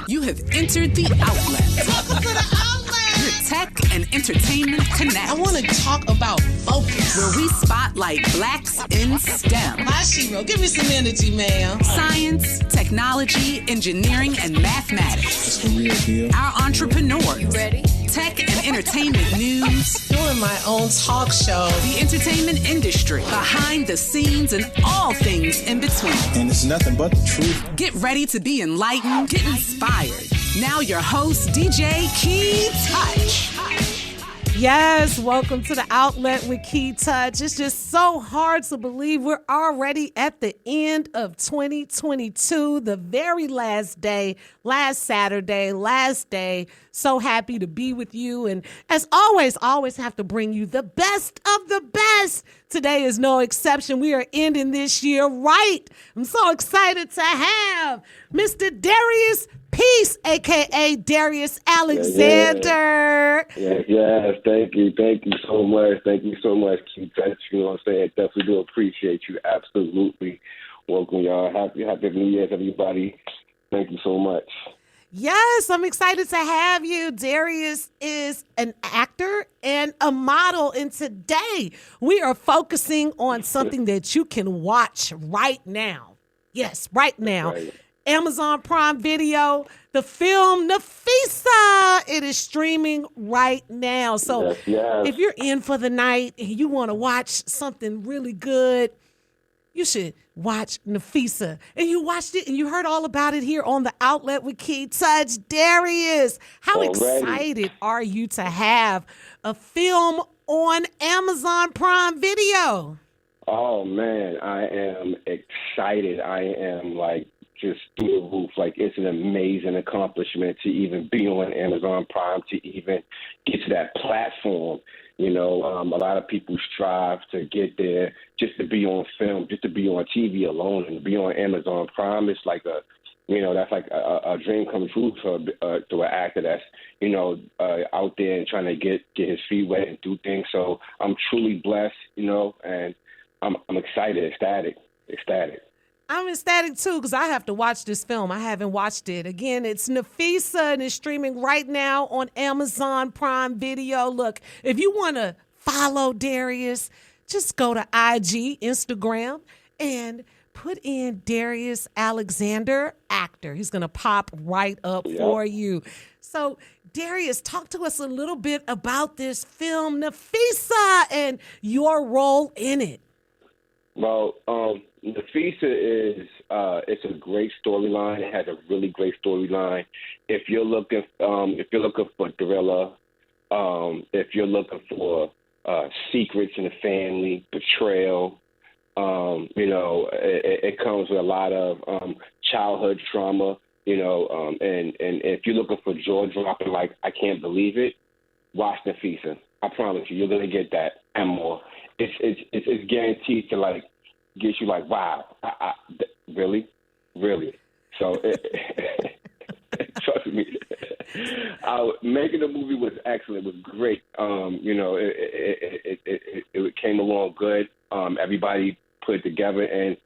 You have entered the outlet. Welcome to the outlet. Your tech and entertainment connect. I want to talk about focus. Where we spotlight blacks in STEM. My Shiro, give me some energy, ma'am. Science, technology, engineering, and mathematics. It's the real deal. Our entrepreneurs. You ready? Tech and entertainment news. Doing my own talk show. The entertainment industry. Behind the scenes and all things in between. And it's nothing but the truth. Get ready to be enlightened, get inspired. Now your host, DJ Kei-Touch. Yes, welcome to the outlet with Kei-Touch. It's just so hard to believe we're already at the end of 2022, the very last day, last Saturday, last day. So happy to be with you. And as always have to bring you the best of the best. Today is no exception. We are ending this year right. I'm so excited to have Mr. Darius Peace, a.k.a. Darius Alexander. Yes. Thank you so much. Thank you so much, Kei-Touch. You know what I'm saying? Definitely do appreciate you. Absolutely. Welcome, y'all. Happy New Year's, everybody. Thank you so much. Yes, I'm excited to have you. Darius is an actor and a model, and today we are focusing on something that you can watch right now. Yes, right now. Right. Amazon Prime Video, the film Nafisa. It is streaming right now. So yes. If you're in for the night and you want to watch something really good, you should watch Nafisa. And you watched it and you heard all about it here on the outlet with Kei-Touch. Darius, how excited are you to have a film on Amazon Prime Video? Oh, man, I am excited. I am just through the roof. It's an amazing accomplishment to even be on Amazon Prime, to even get to that platform. You know, a lot of people strive to get there just to be on film, just to be on TV alone, and to be on Amazon Prime. It's like that's like a dream come true to an actor that's, out there and trying to get his feet wet and do things. So I'm truly blessed, and I'm excited, ecstatic. I'm ecstatic, too, because I have to watch this film. I haven't watched it. Again, it's Nafisa, and it's streaming right now on Amazon Prime Video. Look, if you want to follow Darius, just go to IG, Instagram, and put in Darius Alexander, actor. He's going to pop right up for you. So, Darius, talk to us a little bit about this film, Nafisa, and your role in it. Well, Nafisa is it's a great storyline. It has a really great storyline. If you're looking for thriller, if you're looking for secrets in the family, betrayal, it comes with a lot of childhood trauma, and if you're looking for jaw dropping, I can't believe it, watch Nafisa. I promise you, you're gonna get that and more. It's guaranteed to get you wow, really. So trust me, making the movie was excellent. It was great. It came along good. Everybody put it together, and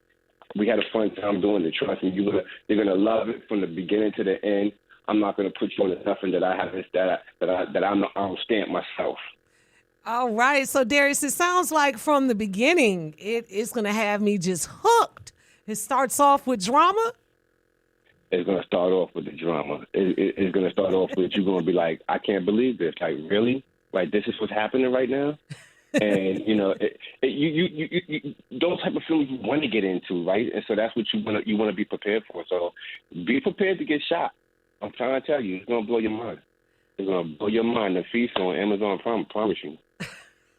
we had a fun time doing it. Trust me, you're gonna love it from the beginning to the end. I'm not gonna put you on nothing that I haven't that I don't stamp myself. All right. So, Darius, it sounds like from the beginning, it's going to have me just hooked. It starts off with drama. It's going to start off with the drama. It's going to start off with you going to be like, I can't believe this. Really? This is what's happening right now? And, those type of films you want to get into, right? And so that's what you want to be prepared for. So be prepared to get shot. I'm trying to tell you, it's going to blow your mind. It's going to blow your mind. The feast on Amazon Prime, I promise you.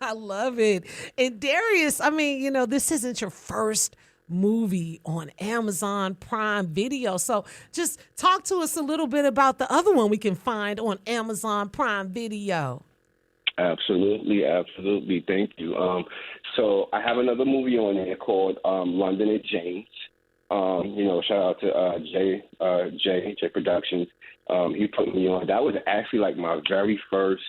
I love it. And Darius, this isn't your first movie on Amazon Prime Video. So just talk to us a little bit about the other one we can find on Amazon Prime Video. Absolutely. Thank you. So I have another movie on there called London and James. Shout out to Jay Productions. He put me on. That was actually my very first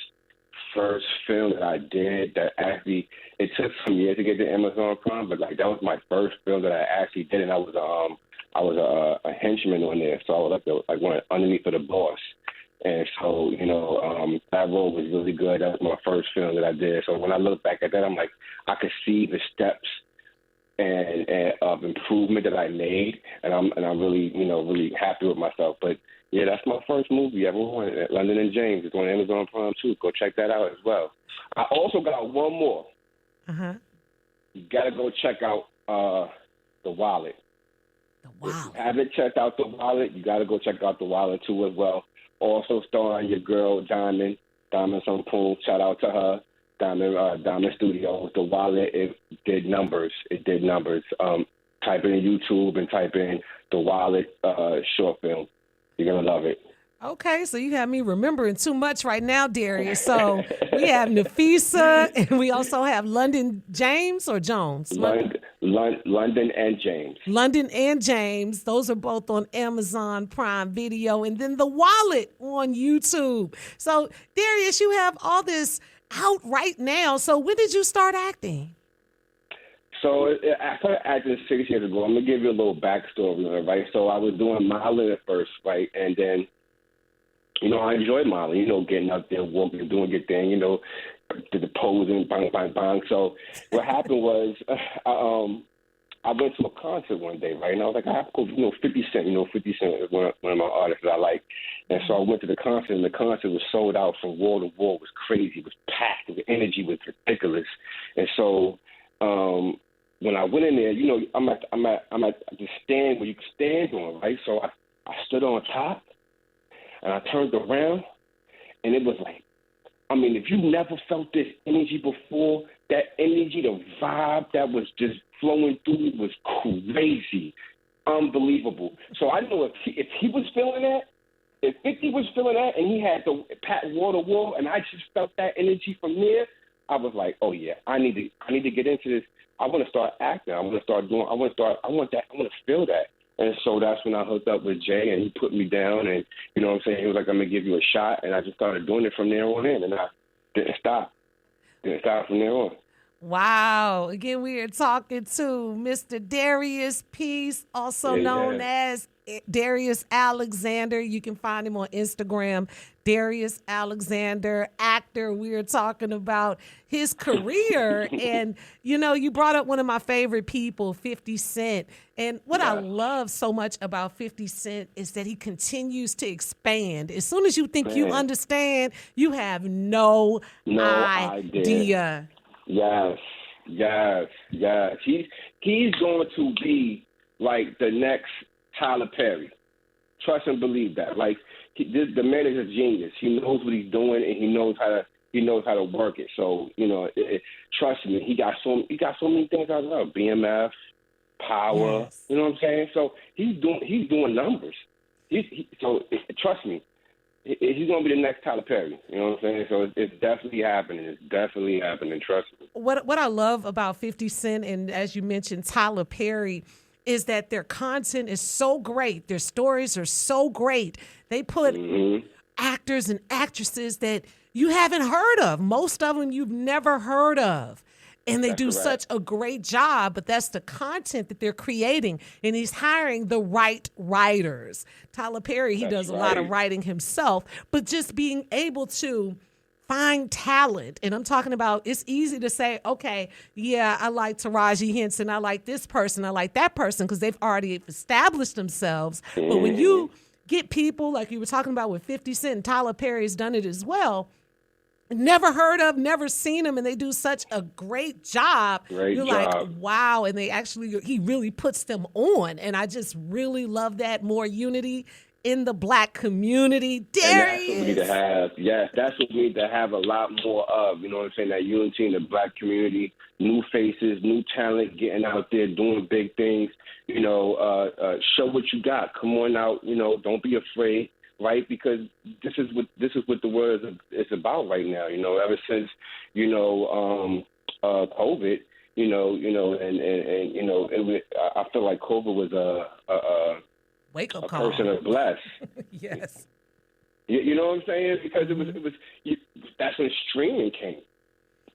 film that I did. That actually, it took some years to get to Amazon Prime, but that was my first film that I actually did, and I was I was a henchman on there, so I was like one underneath of the boss. And so, that role was really good. That was my first film that I did. So when I look back at that, I'm like, I could see the steps and of improvement that I made, and I'm really, really happy with myself. But yeah, that's my first movie ever. London and James. It's on Amazon Prime too. Go check that out as well. I also got one more. You gotta go check out The Wallet. The Wallet. If you haven't checked out The Wallet, you gotta go check out The Wallet too as well. Also starring your girl Diamond Sampoon. Shout out to her. Diamond Studios. The Wallet, it did numbers. Type in YouTube and type in The Wallet short film. You're gonna love it. Okay, so you have me remembering too much right now, Darius. So we have Nafisa, and we also have London James or Jones? London and James. London and James. Those are both on Amazon Prime Video. And then The Wallet on YouTube. So, Darius, you have all this out right now. So when did you start acting? So I started acting 6 years ago. I'm going to give you a little backstory, right? So I was doing modeling at first, right? And then, I enjoyed modeling, getting out there, walking, doing your thing, did the posing, bang, bang, bang. So what happened was I went to a concert one day, right? And I was like, I have to go, 50 Cent. 50 Cent is one of my artists that I like. And so I went to the concert, and the concert was sold out from wall to wall. It was crazy. It was packed. The energy was ridiculous. And so when I went in there, I'm at the stand where you can stand on, right? So I stood on top, and I turned around, and it was like, if you never felt this energy before, that energy, the vibe that was just flowing through it was crazy, unbelievable. So I know if he was feeling that, if 50 was feeling that, and he had the pat wall to wall, and I just felt that energy from there, I was like, oh yeah, I need to get into this. I want to start acting. I want to feel that. And so that's when I hooked up with Jay, and he put me down, and he was like, I'm going to give you a shot, and I just started doing it from there on in, and I didn't stop from there on. Wow. Again, we are talking to Mr. Darius Peace, also known as Darius Alexander. You can find him on Instagram, Darius Alexander, actor. We are talking about his career. And, you brought up one of my favorite people, 50 Cent. And what I love so much about 50 Cent is that he continues to expand. As soon as you think you understand, you have no idea. Yes. He's going to be like the next Tyler Perry. Trust and believe that. Like the man is a genius. He knows what he's doing, and he knows how to work it. So trust me, he got so many things I love. BMF, Power. Yes. You know what I'm saying? So he's doing numbers. So trust me. He's going to be the next Tyler Perry. You know what I'm saying? So it's definitely happening. Trust me. What I love about 50 Cent and, as you mentioned, Tyler Perry is that their content is so great. Their stories are so great. They put actors and actresses that you haven't heard of. Most of them you've never heard of. And they do such a great job, but that's the content that they're creating. And he's hiring the right writers. Tyler Perry, he does a lot of writing himself, but just being able to find talent. And I'm talking about, it's easy to say, okay, yeah, I like Taraji Henson. I like this person. I like that person, because they've already established themselves. But when you get people like you were talking about with 50 Cent, and Tyler Perry's done it as well, never heard of, never seen them, and they do such a great job. You're like, wow, and he really puts them on, and I just really love that. More unity in the Black community. Darius. That's what we need to have. Yes, that's what we need to have a lot more of. You know what I'm saying? That unity in the Black community, new faces, new talent, getting out there, doing big things. Show what you got. Come on out. Don't be afraid. Right, because this is what the world is about right now. Ever since COVID, I feel like COVID was a wake up a call. person of bless. Yes. You know what I'm saying? Because it was that's when streaming came.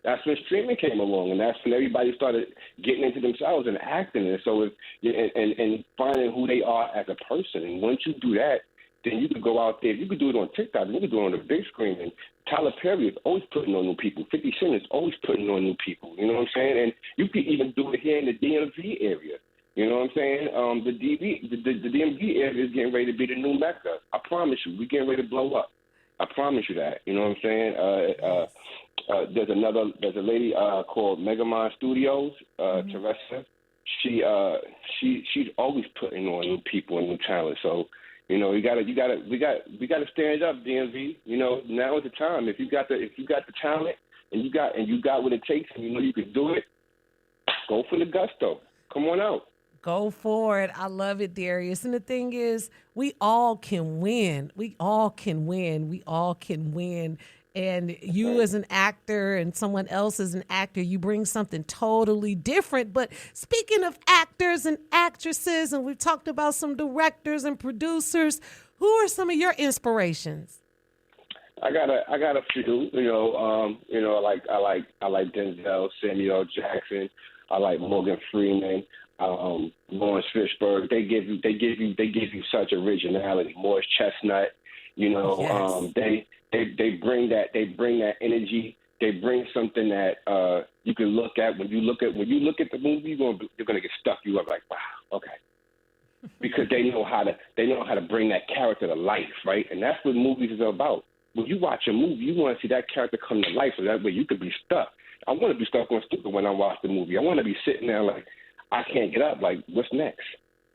that's when streaming came along, and that's when everybody started getting into themselves and acting. And so, and finding who they are as a person. And once you do that, then you could go out there. You could do it on TikTok. You could do it on the big screen. And Tyler Perry is always putting on new people. 50 Cent is always putting on new people. You know what I'm saying? And you could even do it here in the DMV area. You know what I'm saying? The DMV area is getting ready to be the new Mecca. I promise you, we're getting ready to blow up. I promise you that. You know what I'm saying? There's a lady called Megamon Studios, Teresa. She's always putting on new people and new talent. So, you know, we gotta stand up, DMV. You know, now is the time. If you got the talent and you got what it takes, and you know you can do it, go for the gusto. Come on out. Go for it. I love it, Darius. And the thing is, we all can win. We all can win. We all can win. And you as an actor and someone else as an actor, you bring something totally different. But speaking of actors and actresses, and we've talked about some directors and producers, who are some of your inspirations? I got a few. I like Denzel, Samuel Jackson. I like Morgan Freeman, Lawrence Fishburne. They give you such originality. Morris Chestnut. You know, yes. They bring that energy. They bring something that you can look at when you look at the movie. You're gonna get stuck. You are like, wow, okay, because they know how to bring that character to life, right? And that's what movies is about. When you watch a movie, you want to see that character come to life, so that way you could be stuck. I want to be stuck on stupid when I watch the movie. I want to be sitting there like, I can't get up. Like, what's next?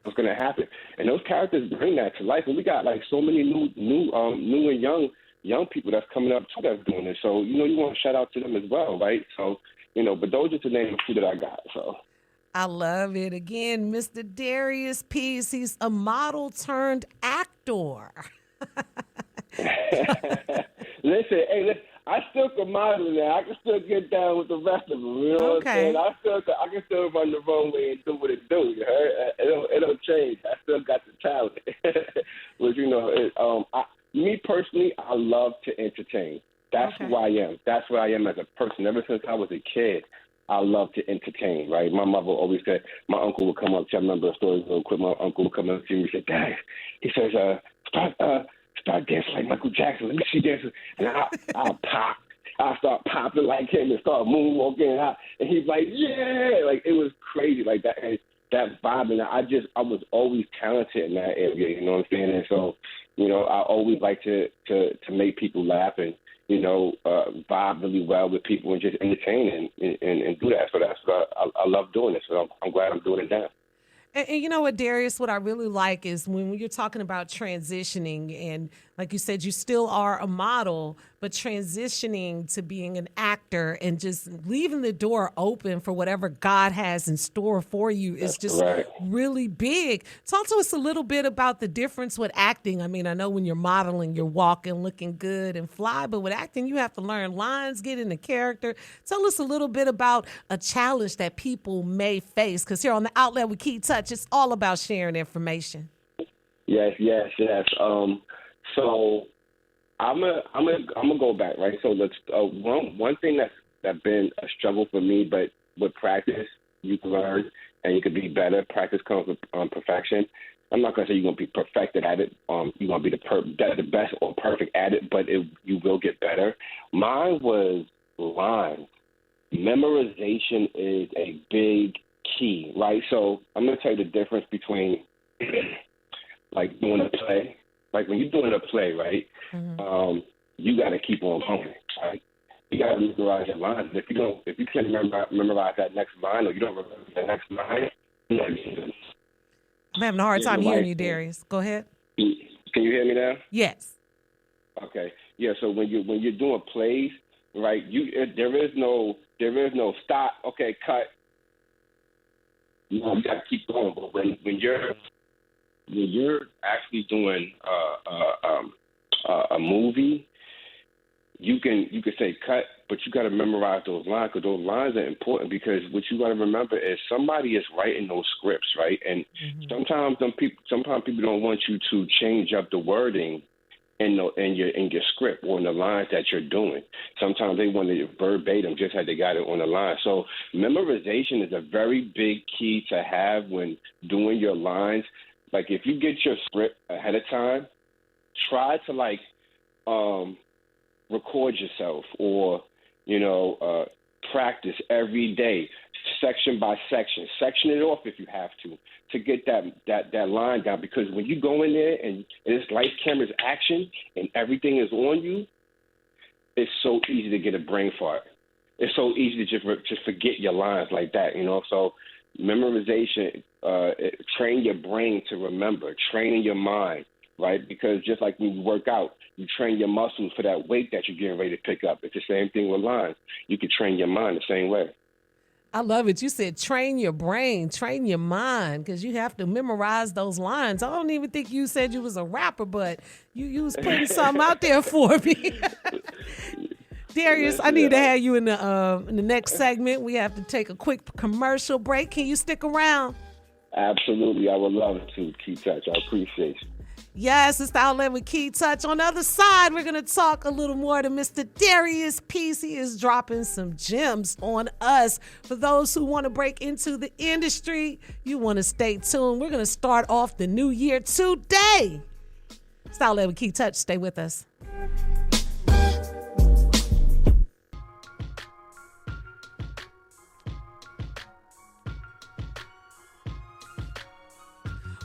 What's going to happen? And those characters bring that to life. And we got like so many new and young people that's coming up too that's doing this. So, you know, you want to shout out to them as well, right? So, you know, but those are the names of two that I got. So. I love it. Again, Mr. Darius Peace. He's a model turned actor. Listen, I still can model now. I can still get down with the rest of them. You know what I'm saying? I can still run the runway and do what it do. You heard? It don't change. I still got the talent. But you know, me personally, I love to entertain. That's who I am. That's what I am as a person. Ever since I was a kid, I love to entertain. Right? My mother always said. My uncle would come up. I remember a story real quick. My uncle would come up to me and say, "Dad," he says, start dancing like Michael Jackson. Let me see dancing. And I'll pop. I'll start popping like him and start moonwalking. And he's like, yeah. Like, it was crazy. Like, that vibe. And I was always talented in that area, you know what I'm saying? And so, you know, I always like to make people laugh and, you know, vibe really well with people and just entertain and do that. So that's what I love doing it. So I'm glad I'm doing it now. And you know what, Darius, what I really like is when you're talking about transitioning, and like you said, you still are a model, but transitioning to being an actor and just leaving the door open for whatever God has in store for you is just really big. Talk to us a little bit about the difference with acting. I mean, I know when you're modeling, you're walking, looking good and fly, but with acting, you have to learn lines, get into character. Tell us a little bit about a challenge that people may face, because here on the Outlet with Kei-Touch, it's all about sharing information. Yes. So I'm gonna go back, right? So let's one thing that's been a struggle for me, but with practice you can learn and you can be better. Practice comes with perfection. I'm not gonna say you're gonna be perfected at it. You're gonna be the best or perfect at it, but you will get better. Mine was lines. Memorization is a big key, right? So I'm gonna tell you the difference between like doing a play. Like when you're doing a play, right? Mm-hmm. You got to keep on going, right? You got to memorize your lines. If you can't memorize that next line, or you don't remember the next line, you're not getting it. I'm having a hard time hearing you, Darius. Go ahead. Can you hear me now? Yes. Okay. Yeah. So when you're doing plays, right? There is no stop. Okay, cut. You got to keep going. But when you're actually doing a movie, you can say cut, but you got to memorize those lines, because those lines are important. Because what you got to remember is somebody is writing those scripts, right? And sometimes people don't want you to change up the wording in your script or in the lines that you're doing. Sometimes they want it verbatim, just how they got it on the line. So memorization is a very big key to have when doing your lines. Like if you get your script ahead of time, try to record yourself or practice every day, section by section. Section it off if you have to get that line down. Because when you go in there and it's light cameras action and everything is on you, it's so easy to get a brain fart. It's so easy to just forget your lines like that, So memorization, train your brain to remember, training your mind, right? Because just like when you work out, you train your muscles for that weight that you're getting ready to pick up. It's the same thing with lines. You can train your mind the same way. I love it. You said train your brain, train your mind, because you have to memorize those lines. I don't even think you said you was a rapper, but you was putting something out there for me. Darius, I need to have you in the next segment. We have to take a quick commercial break. Can you stick around? Absolutely. I would love to, Kei-Touch. I appreciate you. Yes, it's the Outlet with Kei-Touch. On the other side, we're going to talk a little more to Mr. Darius Peace. He is dropping some gems on us. For those who want to break into the industry, you want to stay tuned. We're going to start off the new year today. It's the Outlet with Kei-Touch. Stay with us.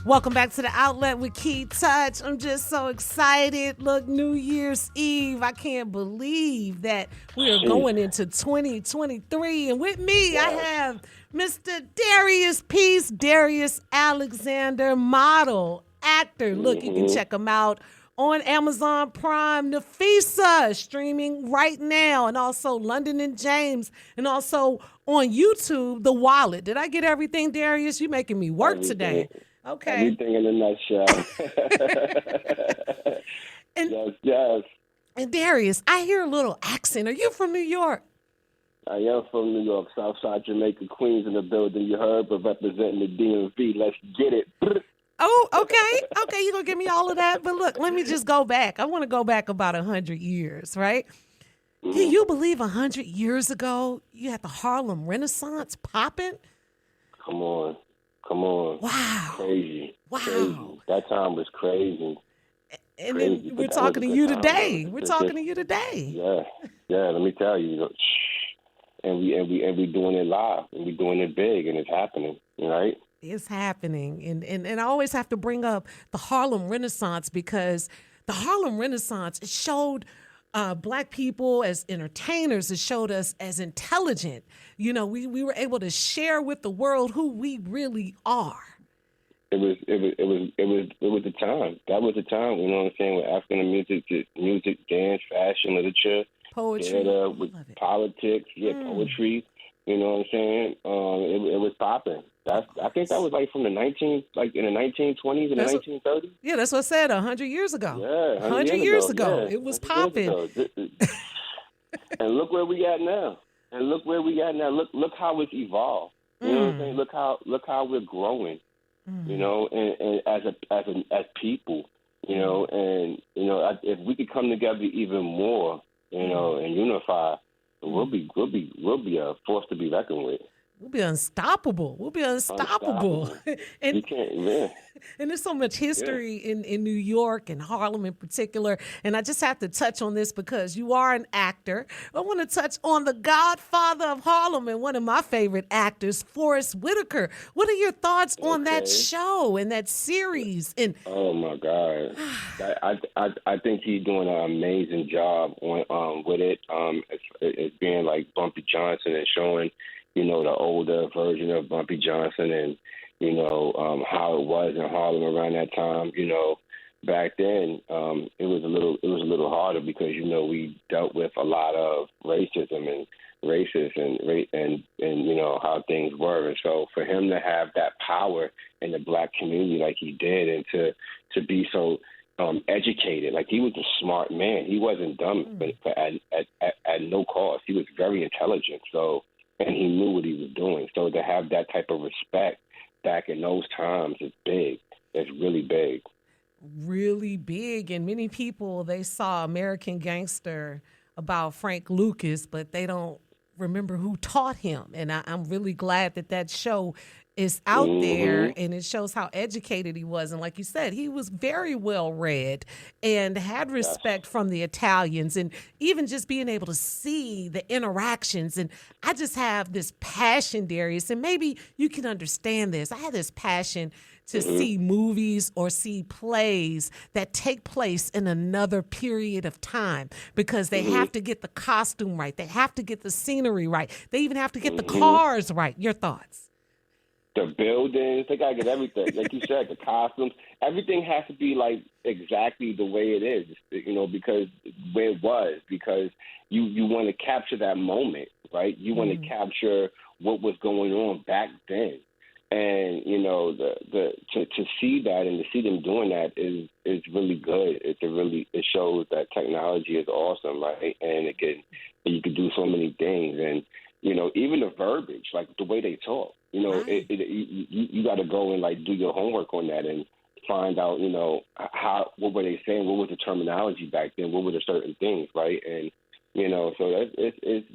Welcome back to the Outlet with Kei-Touch. I'm just so excited. Look, New Year's Eve. I can't believe that we are going into 2023. And with me, I have Mr. Darius Peace, Darius Alexander, model, actor. Look, you can check him out on Amazon Prime. Nafisa, streaming right now. And also London and James. And also on YouTube, The Wallet. Did I get everything, Darius? You making me work today. Okay. Everything in a nutshell. Yes. And Darius, I hear a little accent. Are you from New York? I am from New York, Southside Jamaica, Queens in the building. You heard, but representing the DMV. Let's get it. Oh, okay. Okay, you're going to give me all of that? But look, let me just go back. I want to go back about 100 years, right? Mm-hmm. Can you believe 100 years ago you had the Harlem Renaissance popping? Come on. Wow. Crazy. Wow. Crazy. That time was crazy. And then we're talking to you today. We're talking to you today. Yeah. Let me tell you, and we doing it live, and we doing it big, and it's happening, right? It's happening, and I always have to bring up the Harlem Renaissance because the Harlem Renaissance, it showed Black people as entertainers. It showed us as intelligent. We were able to share with the world who we really are. It was the time. That was the time. You know what I'm saying? With African music, dance, fashion, literature, poetry, theater, with politics, poetry. You know what I'm saying? It was popping. I think that was from in the 1920s and the 1930s. Yeah, that's what I said. 100 years ago. Yeah, 100 years ago. Yeah, it was popping. And look where we at now. Look how it's evolved. You know what I'm saying? Look how we're growing. And as people, and if we could come together even more, and unify, we'll be a force to be reckoned with. We'll be unstoppable. And you can't, man. And there's so much history in New York and Harlem in particular. And I just have to touch on this because you are an actor. I want to touch on the godfather of Harlem and one of my favorite actors, Forrest Whitaker. What are your thoughts on that show and that series? And oh my God, I think he's doing an amazing job on with it. It's being like Bumpy Johnson and showing the older version of Bumpy Johnson and, how it was in Harlem around that time. Back then, it was a little harder because, we dealt with a lot of racism and racist and how things were. And so for him to have that power in the Black community like he did and to be so educated, like he was a smart man. He wasn't dumb but at no cost. He was very intelligent. So, and he knew what he was doing. So to have that type of respect back in those times is big. It's really big. really big, and many people, they saw American Gangster about Frank Lucas, but they don't remember who taught him. And I'm really glad that that show is out there, and it shows how educated he was. And like you said, he was very well read and had respect from the Italians, and even just being able to see the interactions. And I just have this passion, Darius, and maybe you can understand this. I had this passion to see movies or see plays that take place in another period of time, because they have to get the costume right. They have to get the scenery right. They even have to get the cars right. Your thoughts? The buildings, they gotta get everything. Like you said, the costumes, everything has to be like exactly the way it is, because where it was, because you want to capture that moment, right? You want to capture what was going on back then. And to see that and to see them doing that is really good. It shows that technology is awesome, right? And you can do so many things, and even the verbiage, like the way they talk. You got to go and like do your homework on that and find out, what were they saying? What was the terminology back then? What were the certain things, right? And so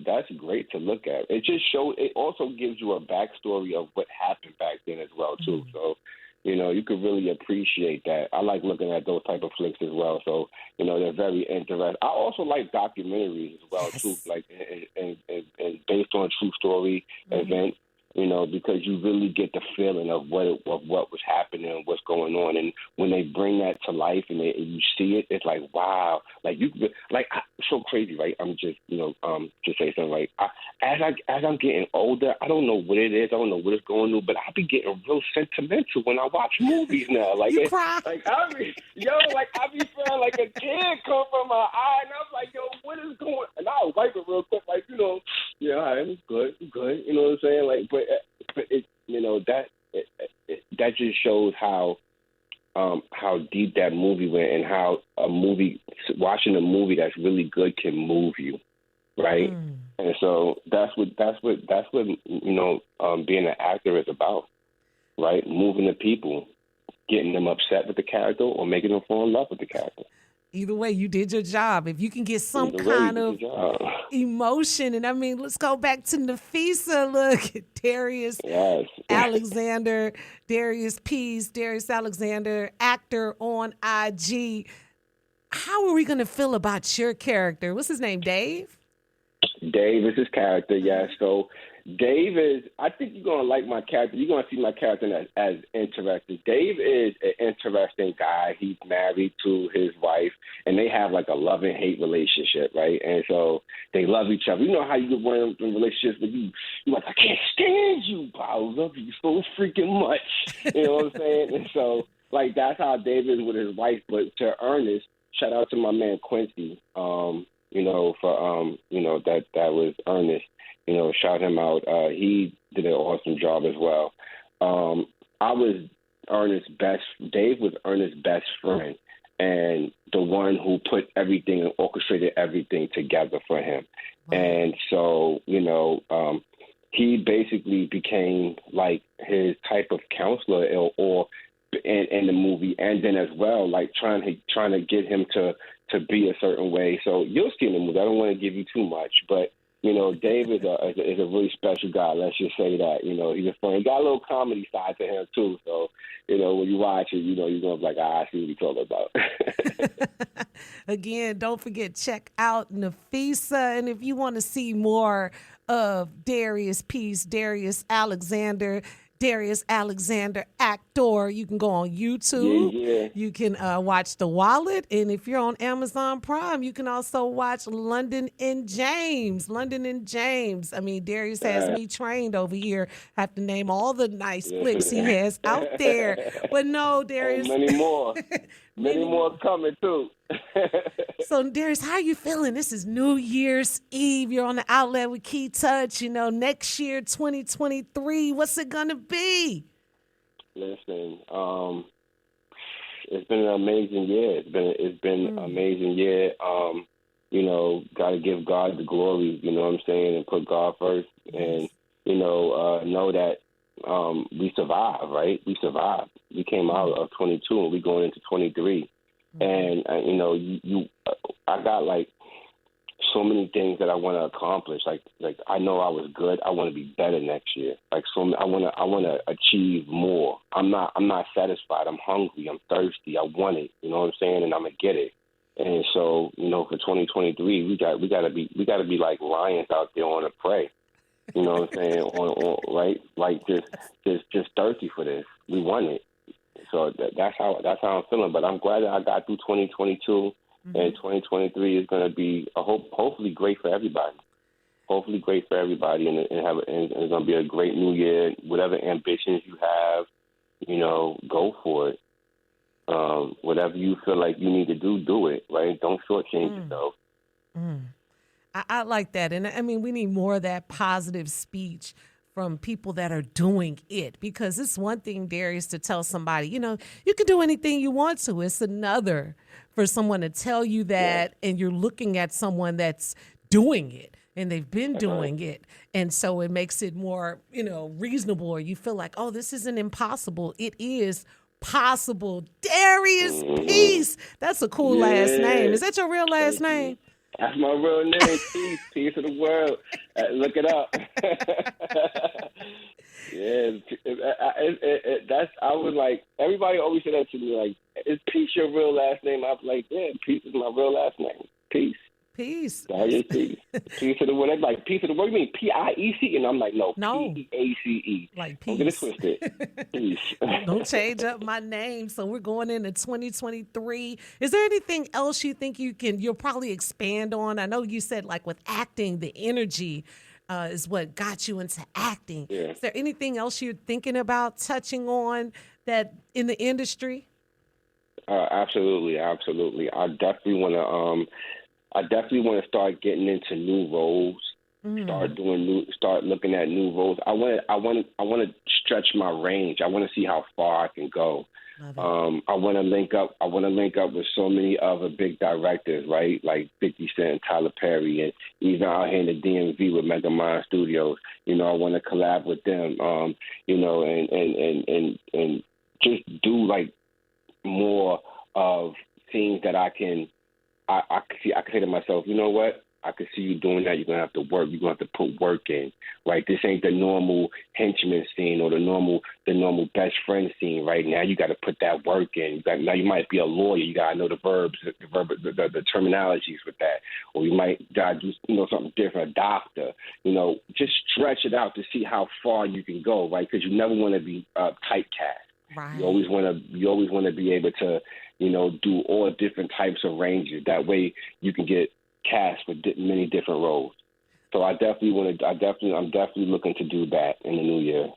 that's great to look at. It just shows. It also gives you a backstory of what happened back then as well too. So you could really appreciate that. I like looking at those type of flicks as well. So they're very interesting. I also like documentaries as well too, like and based on true story events. Because you really get the feeling of what was happening and what's going on, and when they bring that to life and you see it, it's like wow, so crazy, right? I'm just to say something like as I'm getting older, I don't know what it is, I don't know what is going on, but I be getting real sentimental when I watch movies now. Like you cry. I be feeling like a tear come from my eye, and I'm like, yo, what is going? And I'll wipe it real quick, yeah, all right, good. You know what I'm saying? Like, but it, that just shows how deep that movie went, and how watching a movie that's really good can move you, right? And so that's what being an actor is about, right? Moving the people, getting them upset with the character, or making them fall in love with the character. Either way, you did your job. If you can get some kind of emotion, and I mean, let's go back to Nafisa. Look, Darius Alexander, Darius Alexander, actor on IG. How are we going to feel about your character? What's his name, Dave? Dave is his character, yes. So Dave is, I think you're going to like my character. You're going to see my character as interesting. Dave is an interesting guy. He's married to his wife, and they have like a love and hate relationship, right? And so they love each other. You know how you get one of them relationships where you're like, I can't stand you, but I love you so freaking much. You know what I'm saying? And so, like, that's how Dave is with his wife. But to Ernest, shout out to my man Quincy, that was Ernest. Shout him out. He did an awesome job as well. Dave was Ernest's best friend, and the one who put everything and orchestrated everything together for him. Wow. And so, he basically became like his type of counselor or in the movie, and then as well, like trying to get him to be a certain way. So you'll see in the movie. I don't want to give you too much, but Dave is a really special guy. Let's just say that. He's a funny. He got a little comedy side to him too. So when you watch it, you're gonna be like, I see what he's talking about. Again, don't forget, check out Nafisa, and if you want to see more of Darius Alexander actor, you can go on YouTube. Yeah. You can watch The Wallet, and if you're on Amazon Prime, you can also watch London and James. I mean, Darius has me trained over here. I have to name all the nice flicks he has out there. But no, Darius. Many more. Many more coming too. So, Darius, how are you feeling? This is New Year's Eve. You're on the outlet with Kei-Touch. Next year, 2023, what's it going to be? Listen, it's been an amazing year. It's been an amazing year. Got to give God the glory, you know what I'm saying, and put God first. And, know that we survived, right? We survived. We came out of 22 and we going into 23. And, I got like so many things that I want to accomplish. Like I know I was good. I want to be better next year. Like I want to achieve more. I'm not satisfied. I'm hungry. I'm thirsty. I want it. You know what I'm saying? And I'm gonna get it. And so, for 2023, we got to be like lions out there on a prey. You know what I'm saying? Right? Like just thirsty for this. We want it. So that's how I'm feeling. But I'm glad that I got through 2022, and 2023 is going to be hopefully great for everybody. Hopefully great for everybody, and it's going to be a great new year. Whatever ambitions you have, go for it. Whatever you feel like you need to do it. Right? Don't shortchange yourself. I like that. And I mean, we need more of that positive speech from people that are doing it, because it's one thing, Darius, to tell somebody, you can do anything you want to. It's another for someone to tell you that, and you're looking at someone that's doing it and they've been doing it. And so it makes it more, reasonable, or you feel like, oh, this isn't impossible. It is possible. Darius Peace. That's a cool last name. Is that your real last name? That's my real name, Peace. Peace of the world. Look it up. I was like, everybody always said that to me, like, is Peace your real last name? I was like, yeah, Peace is my real last name. Peace. Peace. Darius Peace. Peace of the world. They're like, Peace of the world. You mean P-I-E-C? And I'm like, no. P-E-A-C-E. Like peace. Don't get it twisted. Peace. Don't change up my name. So we're going into 2023. Is there anything else you think you'll probably expand on? I know you said, like, with acting, the energy is what got you into acting. Yeah. Is there anything else you're thinking about touching on that in the industry? Absolutely. I definitely want to start getting into new roles. Start looking at new roles. I want to stretch my range. I want to see how far I can go. I want to link up. I want to link up with so many other big directors, right? Like 50 Cent, Tyler Perry, and even out here in the DMV with Mega Mind Studios. I want to collab with them. And just do like more of things that I can. I say to myself, you know what? I can see you doing that. You're going to have to work. You're going to have to put work in, right? This ain't the normal henchman scene or the normal best friend scene, right? Now you got to put that work in. Now you might be a lawyer. You got to know the verbs, the terminologies with that. Or you might gotta do, something different, a doctor. Just stretch it out to see how far you can go, right? Because you never want to be typecast. Right. You always want to be able to, do all different types of ranges. That way you can get cast for many different roles. So I'm definitely looking to do that in the new year.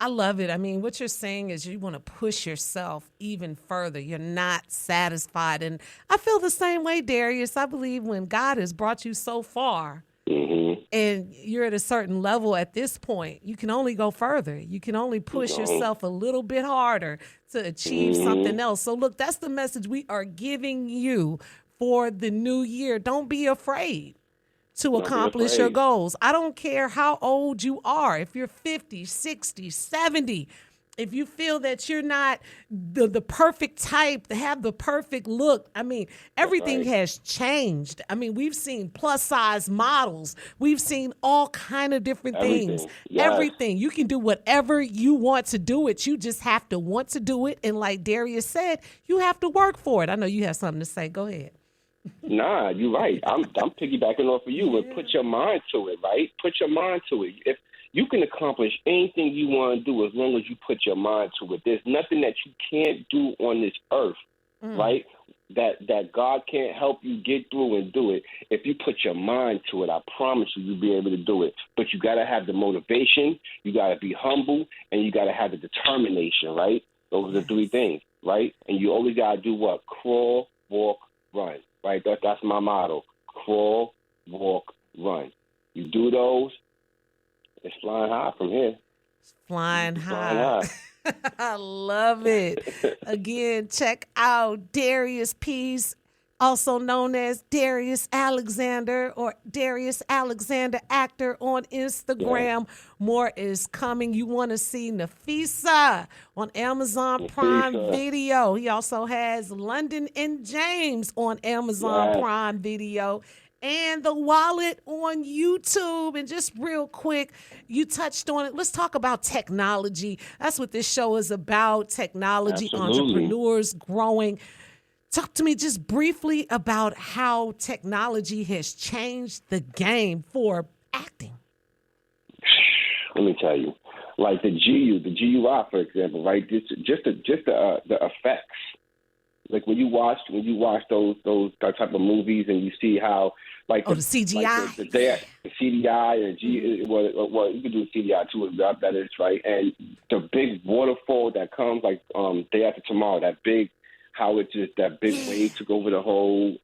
I love it. I mean, what you're saying is you want to push yourself even further. You're not satisfied. And I feel the same way, Darius. I believe when God has brought you so far and you're at a certain level at this point, you can only go further. You can only push yourself a little bit harder to achieve something else. So look, that's the message we are giving you for the new year. Don't be afraid to accomplish your goals. I don't care how old you are. If you're 50, 60, 70, if you feel that you're not the perfect type to have the perfect look, I mean, everything has changed. I mean, we've seen plus size models. We've seen all kind of different things. Yes. Everything. You can do whatever you want to do it. You just have to want to do it. And like Darius said, you have to work for it. I know you have something to say. Go ahead. Nah, you're right. I'm piggybacking off of you. And put your mind to it, right? Put your mind to it. If you can accomplish anything you want to do as long as you put your mind to it. There's nothing that you can't do on this earth, right? That God can't help you get through and do it. If you put your mind to it, I promise you'll be able to do it. But you got to have the motivation, you got to be humble, and you got to have the determination, right? Those are the three things, right? And you always got to do what? Crawl, walk, run, right? That's my motto. Crawl, walk, run. You do those, it's flying high from here. It's flying high. I love it. Again, check out Darius Peace also known as Darius Alexander or Darius Alexander Actor on Instagram. Yeah. More is coming. You want to see Nafisa on Amazon Prime Video. He also has London and James on Amazon Prime Video. And The Wallet on YouTube. And just real quick, you touched on it. Let's talk about technology. That's what this show is about, technology, entrepreneurs growing. Talk to me just briefly about how technology has changed the game for acting. Let me tell you, like the GUI, for example, right? Just the effects. Like when you watch that type of movies and you see how like the CGI, like the CGI and well you can do CGI too as well, that is right, and the big waterfall that comes like Day After Tomorrow, that big how it just that big wave took over the whole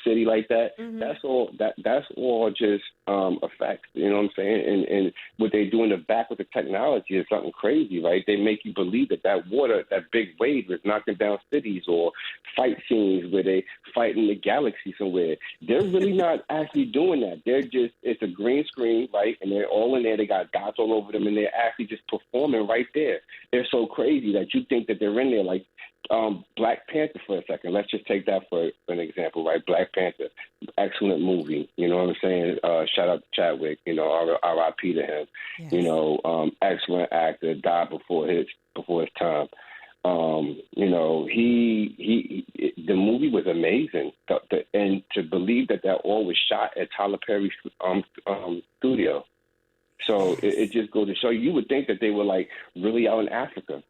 city like that. Mm-hmm. That's all just effects. You know what I'm saying? And what they do in the back with the technology is something crazy, right? They make you believe that water, that big wave is knocking down cities, or fight scenes where they fight in the galaxy somewhere. They're really not actually doing that. It's a green screen, right? And they're all in there. They got dots all over them, and they're actually just performing right there. They're so crazy that you think that they're in there like Black Panther for a second. Let's just take that for an example, right? Black Panther, excellent movie. You know what I'm saying? Shout out to Chadwick. You know, R.I.P. to him. Yes. You know, excellent actor, died before his time. You know, the movie was amazing, and to believe that all was shot at Tyler Perry's studio. So it just goes to show you would think that they were like really out in Africa.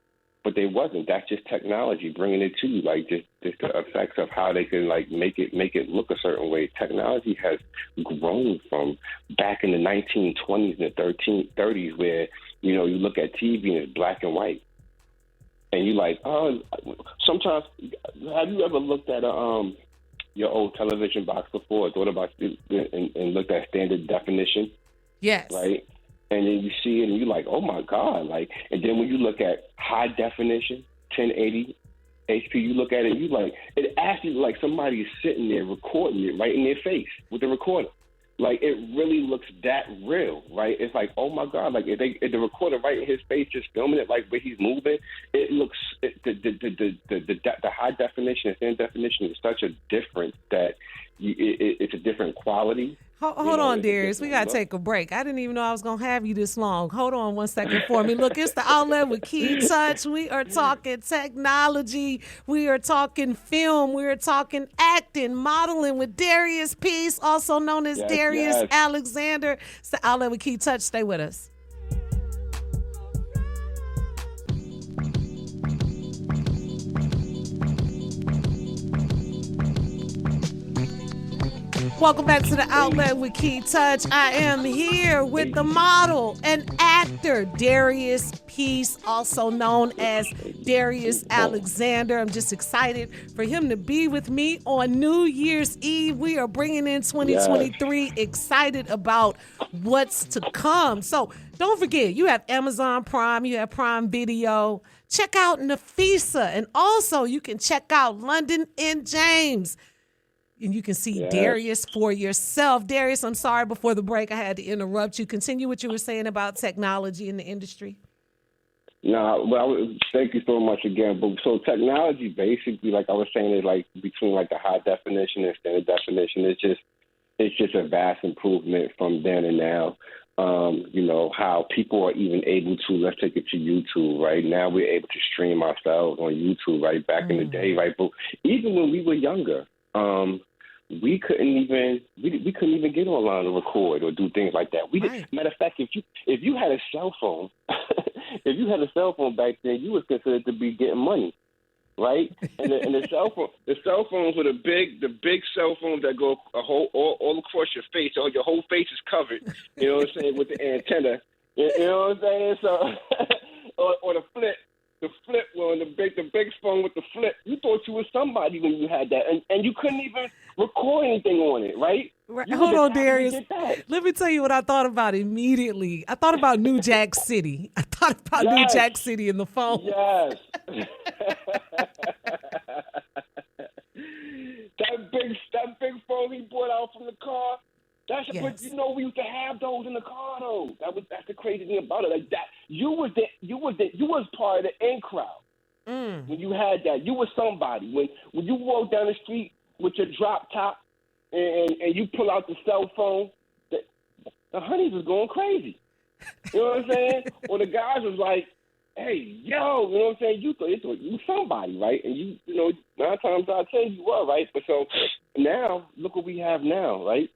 But they wasn't. That's just technology bringing it to you, like just the effects of how they can like make it look a certain way. Technology has grown from back in the 1920s and the 30s, where you know you look at TV and it's black and white, and you like, oh, sometimes have you ever looked at your old television box before, or thought about it and looked at standard definition? Yes. Right. And then you see it and you're like, oh my God, like, and then when you look at high definition, 1080 HP, you look at it and you like, it actually like somebody is sitting there recording it right in their face with the recorder. Like, it really looks that real, right? It's like, oh my God, like if the recorder right in his face, just filming it like where he's moving, it looks, the high definition and thin definition is such a difference that it's a different quality. Hold on, Darius. We got to take a break. I didn't even know I was going to have you this long. Hold on one second for me. Look, it's the Outlet with Kei-Touch. We are talking technology. We are talking film. We are talking acting, modeling with Darius Peace, also known as Darius Alexander. It's the Outlet with Kei-Touch. Stay with us. Welcome back to the Outlet with Kei-Touch. I am here with the model and actor Darius Peace, also known as Darius Alexander. I'm just excited for him to be with me on New Year's Eve. We are bringing in 2023, excited about what's to come. So don't forget, you have Amazon Prime, you have Prime Video. Check out Nafisa, and also you can check out London and James. And you can see Darius for yourself. Darius, I'm sorry, before the break, I had to interrupt you. Continue what you were saying about technology in the industry. No, well, thank you so much again. But so technology, basically, like I was saying, is like between like the high definition and standard definition. It's just a vast improvement from then and now. You know, how people are even able to, let's take it to YouTube, right? Now we're able to stream ourselves on YouTube, right? Back in the day, right? But even when we were younger, we couldn't even get online to record or do things like that. Matter of fact, if you had a cell phone, if you had a cell phone back then, you was considered to be getting money, right? And the cell phones were the big cell phones that go all across your face, so your whole face is covered. You know what I'm saying, with the antenna. You know what I'm saying? So, or the flip. The flip one, the big phone with the flip. You thought you was somebody when you had that, and you couldn't even record anything on it, right? Hold on, Darius. Let me tell you what I thought about immediately. I thought about New Jack City. New Jack City in the phone. Yes. big phone he brought out from the car. But Yes. we used to have those in the car though. That's the crazy thing about it. Like that, you was part of the in crowd when you had that. You was somebody when you walk down the street with your drop top and you pull out the cell phone. The honeys was going crazy. You know what I'm saying? Or the guys was like, hey, yo, you know what I'm saying? You thought you somebody, right? And you 9 times out of 10 you were, right? But so now, look what we have now, right?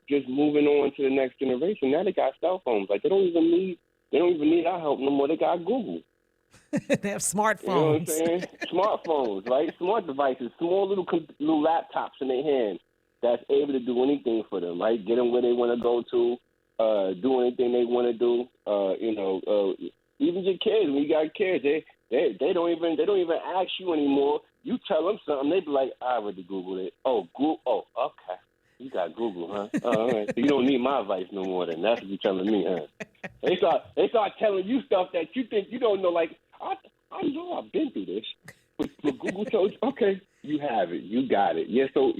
Just moving on to the next generation. Now they got cell phones. Like they don't even need our help no more. They got Google. They have smartphones. You know what I'm saying? Smartphones, right? Smart devices, small little laptops in their hand that's able to do anything for them, right? Get them where they want to go to, do anything they want to do. Even your kids, when you got kids, they don't even ask you anymore. You tell them something, they be like, I already Googled it. Oh, Google. Oh, okay. You got Google, huh? All right. So you don't need my advice no more. Then that's what you're telling me, huh? They start telling you stuff that you think you don't know. Like I know I've been through this, but Google told you, okay, you have it, you got it. Yeah. So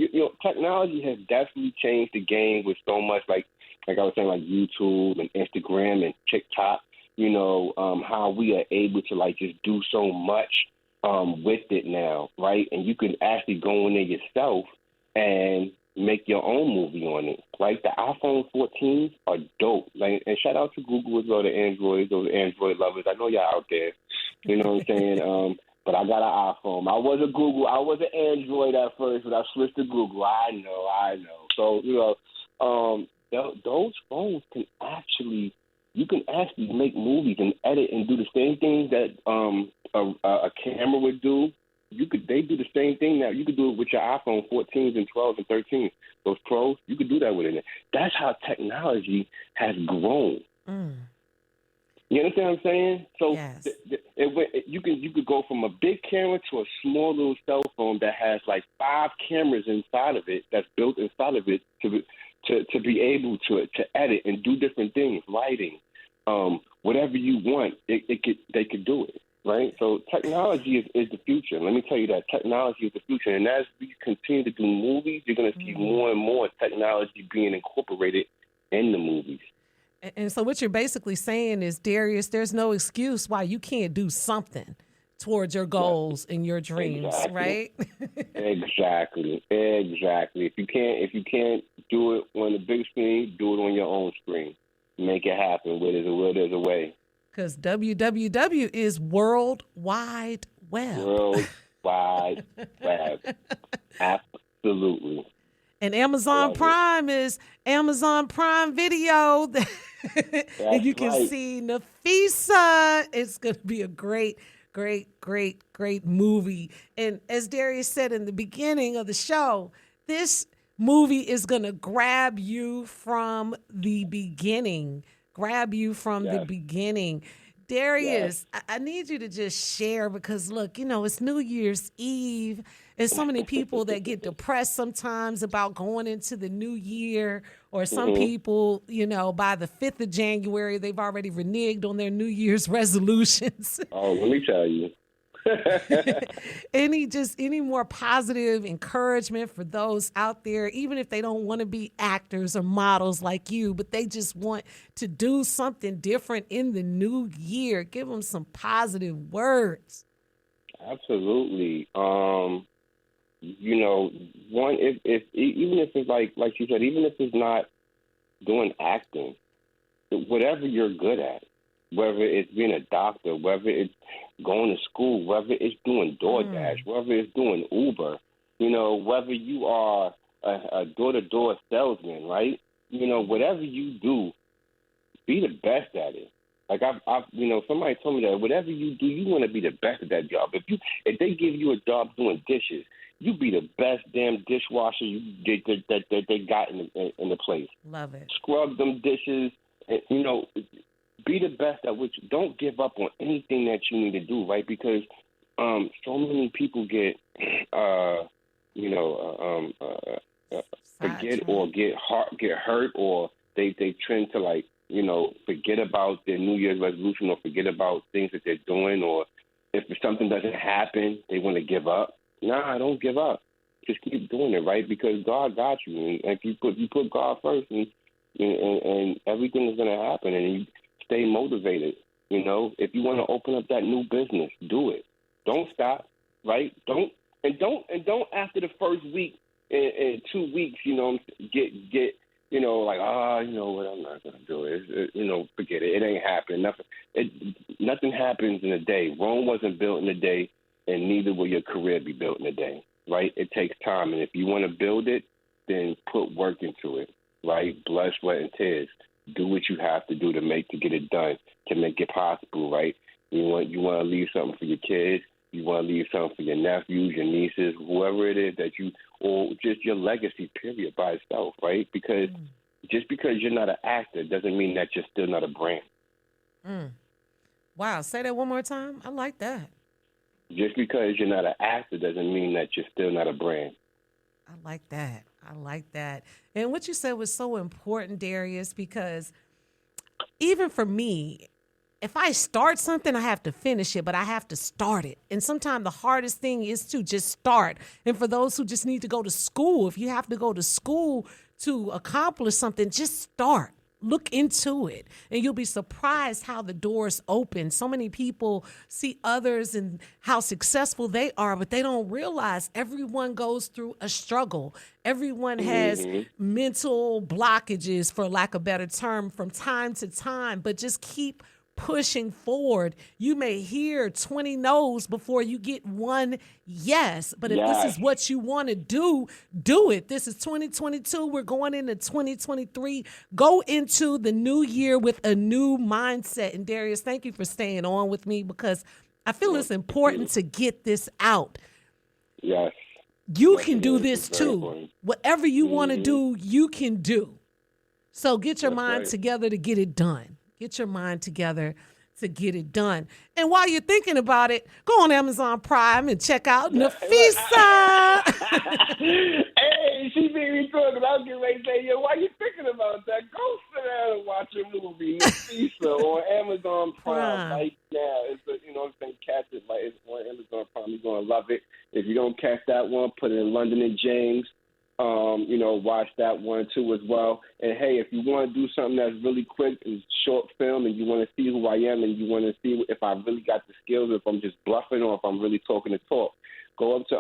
technology has definitely changed the game with so much, like I was saying, like YouTube and Instagram and TikTok. How we are able to like just do so much with it now, right? And you can actually go in there yourself and make your own movie on it, right? The iPhone 14s are dope. Like, and shout out to Google as well, those Android lovers. I know y'all out there. You know what I'm saying? But I got an iPhone. I was an Android at first, but I switched to Google. I know. So, those phones you can actually make movies and edit and do the same thing that a camera would do. They do the same thing now. You could do it with your iPhone 14s and 12s and 13s. Those Pros, you could do that with it. That's how technology has grown. You understand what I'm saying? So yes. You could go from a big camera to a small little cell phone that has like 5 cameras inside of it, that's built inside of it to be able to edit and do different things, lighting, whatever you want. They could do it. Right? So technology is the future. Let me tell you that. Technology is the future. And as we continue to do movies, you're going to see more and more technology being incorporated in the movies. And so what you're basically saying is, Darius, there's no excuse why you can't do something towards your goals and your dreams, right? Exactly. If you can't do it on the big screen, do it on your own screen. Make it happen. Where there's a way. Because WWW is World Wide Web. World Wide Web. Absolutely. And Amazon Prime is Amazon Prime Video. And you can see Nafisa. It's going to be a great movie. And as Darius said in the beginning of the show, this movie is going to grab you from the beginning. The beginning. Darius, I need you to just share because, look, it's New Year's Eve. And so many people that get depressed sometimes about going into the new year, or some people, by the 5th of January, they've already reneged on their New Year's resolutions. Oh, let me tell you. Any more positive encouragement for those out there, even if they don't want to be actors or models like you, but they just want to do something different in the new year? Give them some positive words. Absolutely. One, if even if it's like you said, even if it's not doing acting, whatever you're good at, whether it's being a doctor, whether it's going to school, whether it's doing DoorDash, whether it's doing Uber, whether you are a door-to-door salesman, right? Whatever you do, be the best at it. Like somebody told me that whatever you do, you want to be the best at that job. If they give you a job doing dishes, you be the best damn dishwasher that they got in the place. Love it. Scrub them dishes, be the best at which. Don't give up on anything that you need to do, right? Because so many people get forget or get hurt, or they tend to forget about their New Year's resolution, or forget about things that they're doing, or if something doesn't happen, they want to give up. Nah, don't give up. just keep doing it, right? Because God got you, and if you put God first, and everything is gonna happen, and you stay motivated. You know, if you want to open up that new business, do it. Don't stop, right? Don't after the first week and 2 weeks, get like, you know what, I'm not gonna do it. Forget it. It ain't happening. Nothing happens in a day. Rome wasn't built in a day, and neither will your career be built in a day, right? It takes time, and if you want to build it, then put work into it, right? Blood, sweat, and tears. Do what you have to do to get it done, to make it possible, right? You want to leave something for your kids. You want to leave something for your nephews, your nieces, whoever it is or just your legacy, period, by itself, right? Because just because you're not an actor doesn't mean that you're still not a brand. Wow, say that one more time. I like that. Just because you're not an actor doesn't mean that you're still not a brand. I like that. I like that. And what you said was so important, Darius, because even for me, if I start something, I have to finish it, but I have to start it. And sometimes the hardest thing is to just start. And for those who just need to go to school, if you have to go to school to accomplish something, just start. Look into it, and you'll be surprised how the doors open. So many people see others and how successful they are, but they don't realize everyone goes through a struggle. Everyone has mental blockages, for lack of a better term, from time to time, but just keep pushing forward. You may hear 20 no's before you get one yes. But if this is what you want to do, do it. This is 2022. We're going into 2023. Go into the new year with a new mindset. And Darius, thank you for staying on with me, because I feel it's important to get this out. Yes. You can do this too. Whatever you want to do, you can do. So get your mind together to get it done. Get your mind together to get it done. And while you're thinking about it, go on Amazon Prime and check out Nafisa. Hey, she made me talk, and I was getting ready to say, why you thinking about that? Go sit down and watch a movie, Nafisa, on Amazon Prime right now. It's catch it. Like, it's on Amazon Prime. You're going to love it. If you don't catch that one, put it in London and James. Watch that one too as well. And hey, if you want to do something that's really quick, is short film, and you want to see who I am, and you want to see if I really got the skills, if I'm just bluffing, or if I'm really talking the talk, go up to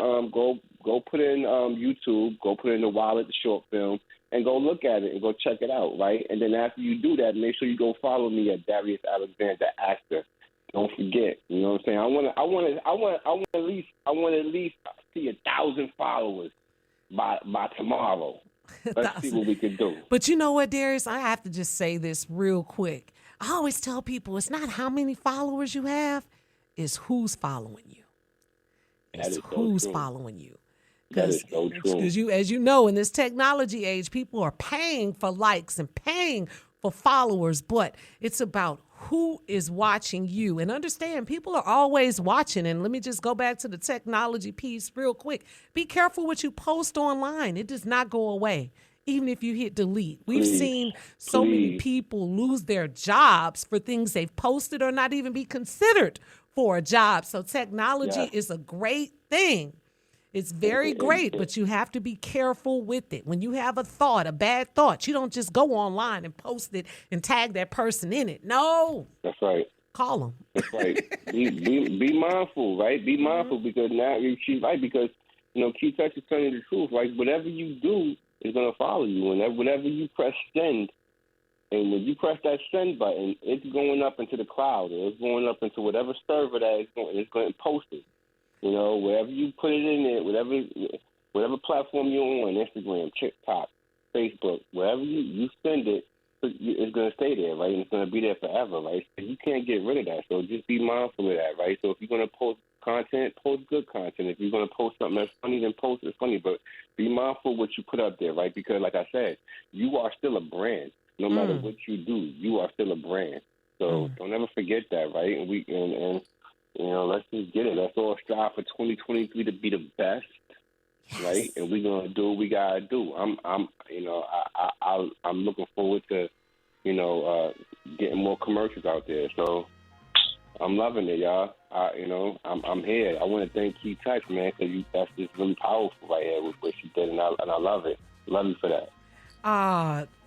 go put in YouTube, go put in the wallet, the short film, and go look at it and go check it out, right? And then after you do that, make sure you go follow me at Darius Alexander Actor. Don't forget, you know what I'm saying? I want at least see 1,000 followers by tomorrow. Let's see what we can do. But you know what, Darius? I have to just say this real quick. I always tell people it's not how many followers you have, it's who's following you. It's who's following you. That is so true. Because as you know, in this technology age, people are paying for likes and paying for followers, but it's about who is watching you. And understand, people are always watching. And let me just go back to the technology piece real quick. Be careful what you post online. It does not go away, even if you hit delete. We've seen so many people lose their jobs for things they've posted or not even be considered for a job. So technology is a great thing. It's very great, but you have to be careful with it. When you have a thought, a bad thought, you don't just go online and post it and tag that person in it. No. That's right. Call them. That's right. Be mindful, right? Be mindful, because now she's right, because, Kei-Touch is telling you the truth, right? Whatever you do is going to follow you. And whenever you press send, and when you press that send button, it's going up into the cloud, or it's going up into whatever server that it's going to post it. Wherever you put it in there, whatever platform you're on, Instagram, TikTok, Facebook, wherever you send it, it's going to stay there, right? And it's going to be there forever, right? So you can't get rid of that. So just be mindful of that, right? So if you're going to post content, post good content. If you're going to post something that's funny, then post it funny. But be mindful what you put up there, right? Because like I said, you are still a brand. No matter what you do, you are still a brand. So don't ever forget that, right? And let's just get it. Let's all strive for 2023 to be the best, right? And we're gonna do what we gotta do. I'm looking forward to, getting more commercials out there. So I'm loving it, y'all. I'm here. I want to thank Kei-Touch, man, because that's just really powerful right here with what she did, and I love it. Love you for that.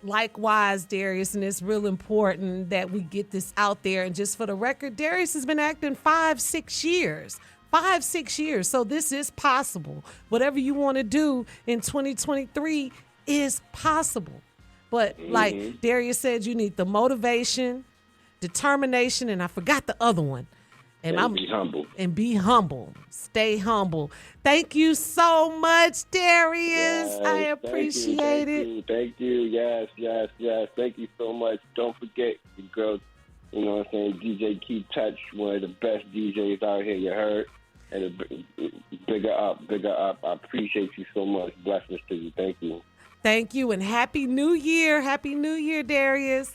Likewise, Darius, and it's real important that we get this out there. And just for the record, Darius has been acting 5-6 years. 5-6 years. So this is possible. Whatever you want to do in 2023 is possible. But like Darius said, you need the motivation, determination, and I forgot the other one. And be humble. And be humble. Stay humble. Thank you so much, Darius. Yes, I appreciate it. Thank you. Yes. Thank you so much. Don't forget, the girls, you know what I'm saying, DJ Kei-Touch, one of the best DJs out here, you heard? And bigger up. I appreciate you so much. Blessings to you. Thank you. Thank you, and Happy New Year. Happy New Year, Darius.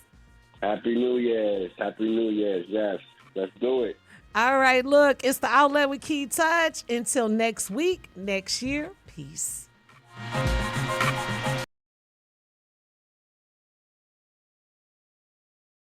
Happy New Year's. Yes. Let's do it. All right, look, it's the Outlet with Kei-Touch. Until next week, next year, peace.